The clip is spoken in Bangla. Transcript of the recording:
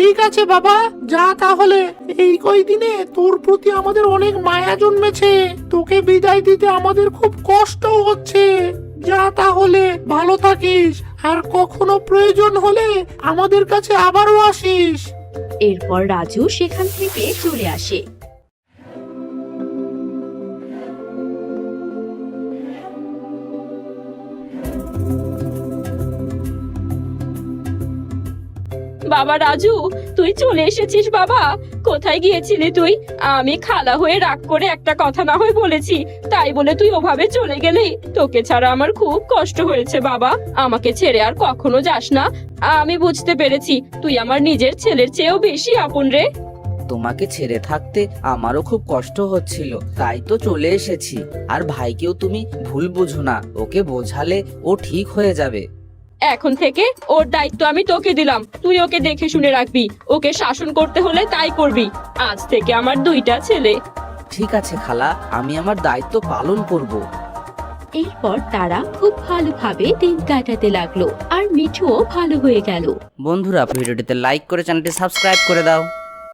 ঠিক আছে বাবা, যা তাহলে। এই কয়দিনে তোর প্রতি আমাদের অনেক মায়া জন্মেছে, তোকে বিদায় দিতে আমাদের খুব কষ্ট হচ্ছে। যা তাহলে, ভালো থাকিস, আর কখনো প্রয়োজন হলে আমাদের কাছে আবারও আসিস। এরপর রাজু সেখান থেকে চলে আসে। বাবা রাজু, তুই চলে এসেছিস বাবা। কোথায় গিয়েছিলি তুই? আমি খালা হয়ে রাগ করে একটা কথা না হয় বলেছি, তাই বলে তুই ওভাবে চলে গেলি? তোকে ছাড়া আমার খুব কষ্ট হয়েছে বাবা। আমাকে ছেড়ে আর কখনো যাস না। আমি বুঝতে পেরেছি তুই আমার নিজের ছেলের চেয়েও বেশি আপন রে। তোমাকে ছেড়ে থাকতে আমারও খুব কষ্ট হচ্ছিল, তাই তো চলে এসেছি। আর ভাইকেও তুমি ভুল বুঝো না, ওকে বোঝালে ও ঠিক হয়ে যাবে। এখন থেকে ওর দায়িত্ব আমি তোকে দিলাম, তুই ওকে দেখে শুনে রাখবি। ওকে শাসন করতে হলে তাই করবি। আজ থেকে আমার দুইটা ছেলে। ঠিক আছে খালা, আমি আমার দায়িত্ব পালন করব। এরপর তারা খুব ভালোভাবে দিন কাটাতে লাগলো, আর মিঠুও ভালো হয়ে গেল। বন্ধুরা, ভিডিওটিতে লাইক করে চ্যানেলটি সাবস্ক্রাইব করে দাও।